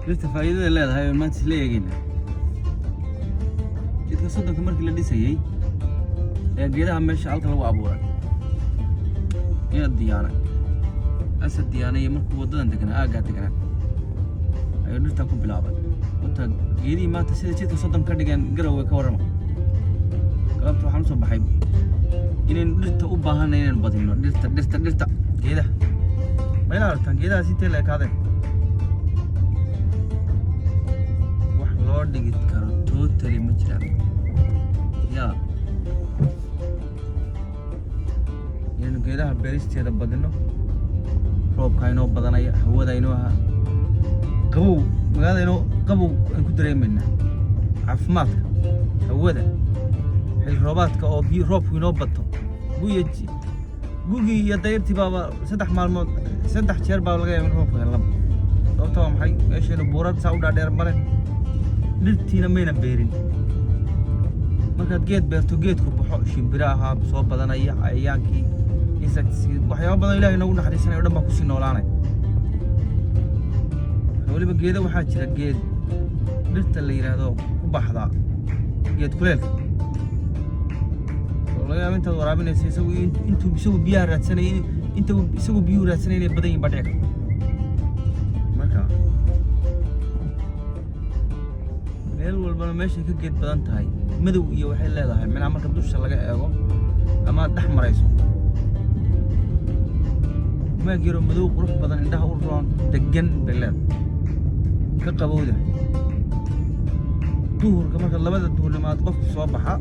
dhirta faa'iidada leedahay oo maanta isla eegayna jidka soddonka markii la dhisayay ee geedaha meesha halka lagu abuuray asad diyaanay markuu wadadan deganaa aaggaa deganaa ayuu dhirta ku bilaabay wata geedihii maanta sida jidka soddon ka dhigeen garowe ka warrama galabta waxaan usoo baxay inaynu dhirta u baahanay inaynu badino dhirta geedaha ma ila aragtaan geedahaas intee la ekaadeen loo dhigi karo totally ma jiraan yaa inaynu geedaha beeristeeda badino roobka inoo badanaya hawada inoo qabow magaalada inoo qabow aan ku dareemayna caafimaadka hawada xil roobaadka oo biyo roobku inoo bato gugii iyo dayrtii baaba 3 maalmood 3 jeer baa laga yaabaa roobku helo sababtoo ah maxay meesheenu buurad saa u dhaadheer male dhirtiina mayna beerin markaad geed beerto geedku baxo shimbiraha soo badanaya cayayaankii insects waxyaabo badan ilaahay nagu naxariisanayo dhan baa ku sii noolaanay waliba geeda waxaa jira geed dhirta la yiraahdo ku baxda geed kuleelka laga yaabo intaad waraabinaysa isagu biyaha raadsanay isagu biyuhu raadsanay inay badan yihiin badheer marka meel walbana meeshay ka geed badan tahay madow iyo waxay leedahay macnaha marka dusha laga eego ama dhex marayso ma giro madow qurux badan indhaha u roon degan beleed ka qabowda duhurka marka labada duhurnimaad qofku soo baxa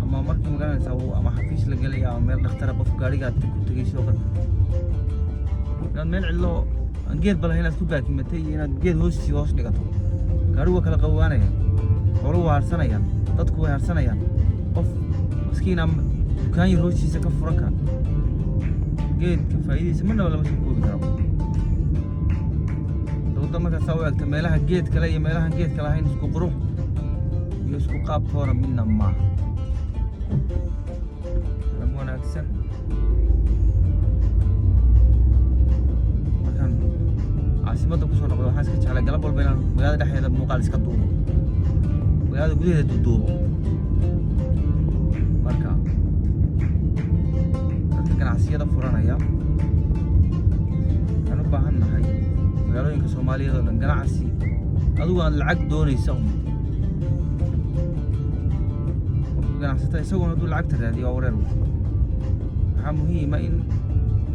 ama markii magaranaysa ama xafiis la galay ama meel dhakhtar qof gaariga ku tagay soo kale inaad meel cidlo aan geed balahay inaad ku baakimatay inaad geed hoos dhigato gaarigu kala qawaanaya xooluhu waa harsanayaan dadku way harsanayaan qof maskiina dukaan yar hoostiisa ka furan kara geedka faa'iidadiisa marnaba lama soo koobi karo dowladda markaa saa u eegta meelaha geed kale iyo meelahan geedka lahayn isku qurux iyo isku qaab toona midna maaha lama wanaagsan caasimada kusoo noqdo waxaan iska jeclay galab walba inaan magaalada dhexdeeda muuqaal iska duubo magaalada gudaheeda duubo marka dadka ganacsiyada furanaya waxaan u baahan nahay magaalooyinka Soomaaliyeed oo dhan ganacsi adigu aan lacag doonaysa ganacsatada isagoo hadduu lacagta raadiyo waa wareer waxaa muhiima in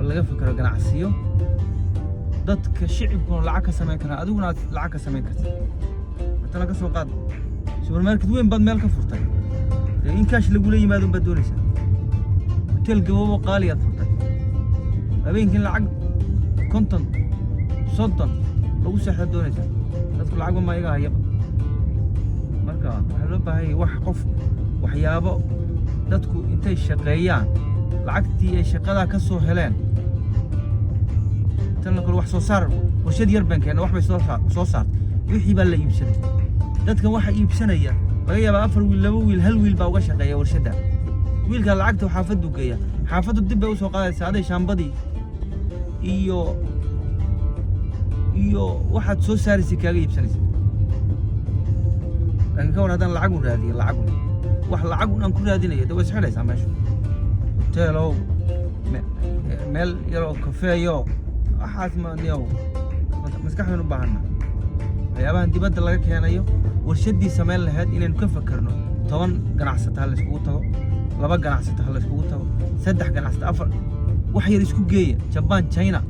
laga fikiro ganacsiyo dadka shicibkuna lacag ka sameyn karaan adiguna aad lacag ka sameyn kartid inta laga soo qaad supermarket weyn baad meel ka furtay in kaash lagu la yimaado baad doonaysaa hotel gababo qaali aad furtay habeenkii lacag 50 60 lagu saxad doonaysaa dadku lacag ma iga hayaba marka waxa loo baahay wax qof waxyaabo dadku intay shaqeeyaan lacagtii ay shaqada ka soo heleen tan kale wax soo saar warshad yar baan keenay wax bay soo saar wixii baa la iibsaday dadkan waxa iibsanaya laga yaabaa 4 wiil 2 wiil 1 wiil baa uga shaqeeya warshada wiilka lacagta xaafadu geeya xaafadu dib bay u soo qaadaysaa aday shaambadii iyo waxaad soo saaraysaa kaaga iibsanaysaa laakiin ka war haddaan lacag u raadiyo wax lacag aan ku raadinayo daway saxaysaa meesha hoteelo meel yaro kafeeyo waxaas ma niyow maskaxdan u baahana waxyaabahan dibadda laga keenayo warshadii sameyn lahayd inaynu ka fakarno 10 ganacsato hal isku tago 2 ganacsato hal isku tago 3 ganacsato 4 wax yar isku geeya Japan China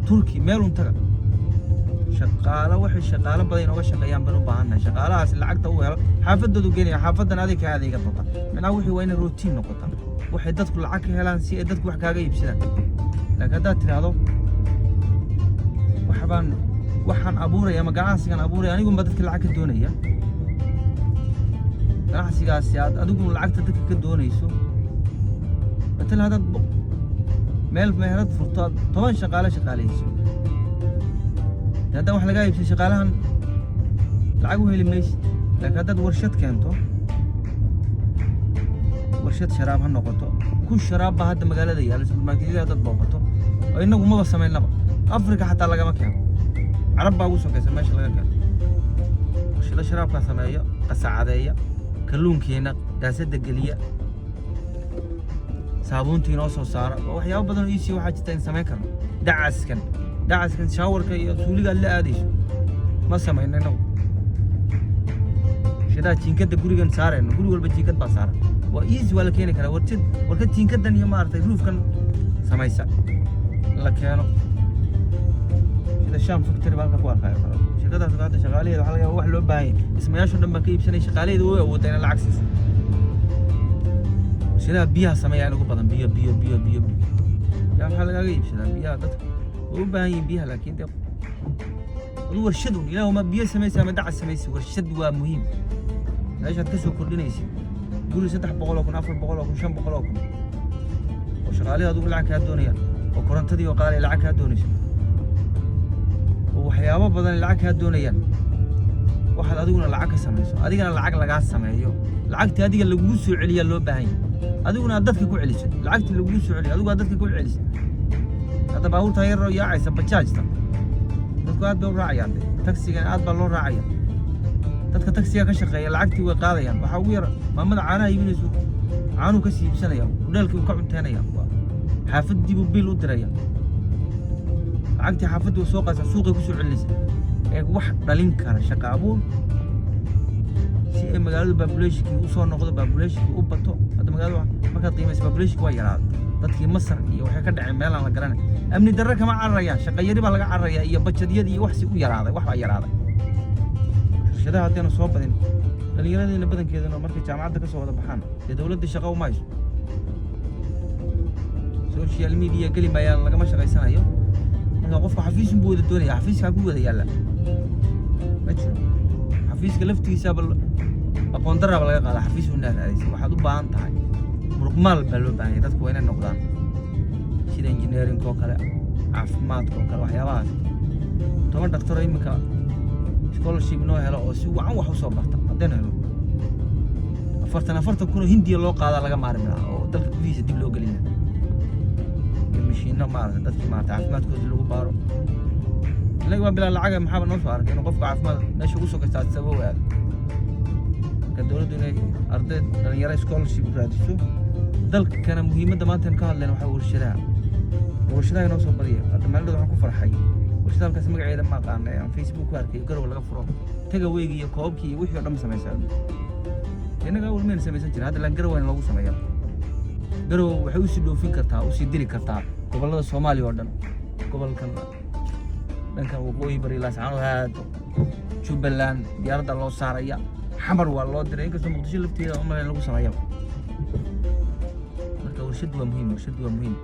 Turkey meel un taga shaqaale waxay shaqaale badan oo shaqeeyaan baan u baahannahay shaqaalahaas lacagta u helo xaafadoodu geenaya xaafadan adiga adeega doonta mina wixii waa in routine noqota waxay dadku lacag ka helaan si ay dadku wax kaaga iibsadaan laakiin hadaa tiraahdo waxaan abuuraya ama ganacsigan abuuraya anigu ma dadka lacag ka doonaya ganacsigaas aad adigu lacagta dadka ka doonayso batal hada meel meherad furto 10 shaqaaleyso هذا واحد لقاه يبسي شغالهن لعقوه اللي ماشي لكن هذا ورشة كانتو ورشة شراب هالنقطة كل شراب بهذا مقالة دي على سوبر ماركت هذا تبغته وإنه ما بس سمين نبغى أفريقيا حتى لقى مكان عرب باوسو كذا ماشي لقى كان وش شراب كسماية قسعادية كلون كينا داسة دقلية صابون تينوس وصار وحياة بدن يسي واحد تاني سمين كان دعس كان شاور كي سولي قال لا أديش ما سمعنا إنه شدا تينكت تقولي كان سارة إنه قولي ولا بتينكت بسارة وإيز ولا كينك أنا وركت تينكت دنيا ما أعرف يروف كان سمايسا لكنه شدا الشام فكتير بالك أقوال خير شدا هذا شغالي هذا حلقة واحد لو باي اسمه ياشون لما كيب سنة شغالي ده ودينا العكس شدا بيها سمايا أنا قبضن بيها يا حلقة غيب شدا بيها ده وباين بيها لكن ده ورشدون إلا وما بيها سميسة ما دع سميسة ورشد ومهم ليش هتكسر كلنا يصير يقولوا سدح بقولكم أفر بقولكم شن بقولكم وشغالي هذول العك هالدنيا وكرنت دي وقال العك هالدنيا وحيابا بدل العك هالدنيا واحد هذول العك سميسة هذيك أنا العك لقاس سميسة العك هذيك اللي جوسوا عليا اللي باين هذول عدتك كل عليش العك اللي جوسوا عليا هذول عدتك كل عليش هذا باور تاير يا عيسى بتشاجته dadku aad bay u raacayaan taksigan aad baa loo raacaya dadka taksiga ka shaqeeya lacagtii way qaadayaan waxa ugu yar maamada caanaha iibinayso caanu ka siibsanaya udheelkii uu ka cunteynaya xaafadii buu bil u diraya lacagtii xaafadii soo qaasa suuqay ku soo celinaysa ee wax dhalin kara shaqo abuur si ay magaalada population u soo noqdo population u bato hada magaalada marka qiimaysa population waa yaraaday dadkii Masar iyo waxa ka dhacay meel aan la garanay amni darro kama cararayaan shaqo yari baa laga cararayaa iyo bajadiyada iyo wax si u yaraaday wax baa yaraaday shirkadaha hadana soo badin dhalinyarada badankeedana markay jaamacadda ka soo wada baxaan ee dawladda shaqo uma hayso social media kalimayaan lagama shaqaysanayo marka qofka xafiis buu wada doonaya xafiiska ku wada yaala ma jiro xafiiska laftiisa bal aqoon darraba laga qaada xafiis uu naadaysan waxaad u baahan tahay muruqmaal baa loo baahan yahay dadku waa inay noqdaan sida engineering oo kale caafimaadka oo kale waxyaabahaas toban dhaqtar imika scholarship noo helo oo si wacan wax u soo barta haddana helo 40 kun oo Hindiya loo qaada laga maarmi lahaa oo dalka gudihiisa dib loo gelin lahaa mashiinno maarta dadkii maarta caafimaadkooda lagu baaro ilaga waa bilaa lacag maxaa noo soo arkay inuu qofka caafimaad meesha ugu soo kastaa sabab aad ka dawladdu inay arday dhalinyaro scholarship raadiso dalkana muhiimadda maanta ka hadlayna waxa warshadaha inoo soo badiya hadda maalinta waxaan ku farxay warshadaha halkaas magaceeda ma aqaanay aan Facebook ku arkay garow laga furo taga weegi iyo koobkii iyo wixii oo dhan sameeyay inaga wal meel sameeyay jira hadda lan garow in lagu sameeyo garow waxay u sii dhoofin kartaa u sii diri kartaa gobolada Soomaaliya oo dhan gobolkan dhanka waqooyi bari laascaano haado Jubbaland diyaaradda loo saaraya xamar waa loo diray inkastoo Muqdisho lafteeda oo meel lagu sameeyo marka warshadu waa muhiim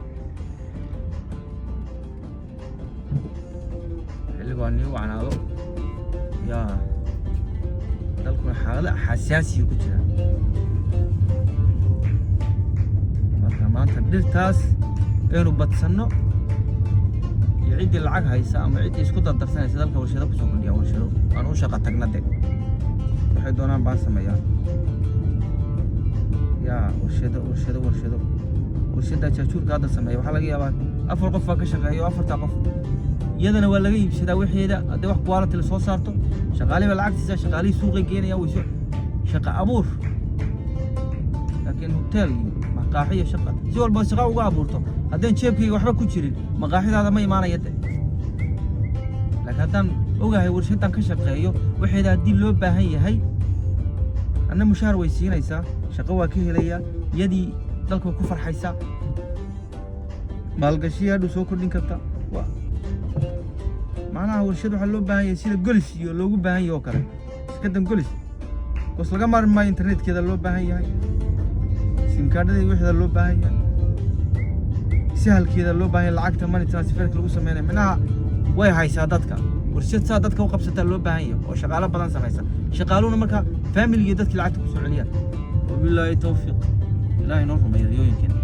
اللي وعن هذا يا دلكم حالة حساسية كتير ما تقدر تاس إنه بتسنو يعيد العق هيسا أما يعيد يسكت الدرسان يسدل كورشة بس يقول يا ورشة أنا وش قتقنا ده حيدونا باس ميا يا ورشة تشوف قادة سمايا وحلا جيا بعد أفرق فاك شقايا وأفرق تقف يدنا ولا جيب شدا وحيدا هذا واحد قوارة اللي صارته شغالي بالعكس شغالي سوق جينا يا ويسوق شقة أبور لكن هوتيل مقاحية شقة زول بس شقة وقابورته هذين شيبكي وحبة كتيرين مقاحي هذا ما يمانا يده لكن هذا ogahay warshadan ka shaqeeyo waxeeda haddii loo baahan yahay anna mushaar way siinaysaa shaqo waa ka helayaa yadii dalka ku farxaysa maalgashiya hadhow soo kordhin karta macnaha warshad waxaa loo baahan yahay sida golis iyo loogu baahan yahay oo kale shirkaddan golis bas laga maarmi maayo internetkeeda loo baahan yahay simkaadhada wixeeda loo baahan yahay sahalkeeda loo baahan yahay lacagta money transferka lagu sameynayo minaha way haysaa dadka warshad saa dadka u qabsataa loo baahan yahay oo shaqaalo badan samaysa shaqaaluhuna marka family iyo dadkii lacagta ku soo celiyaan wabilaahi tawfiiq ilaahay noo rumeeyo riyooyinkeena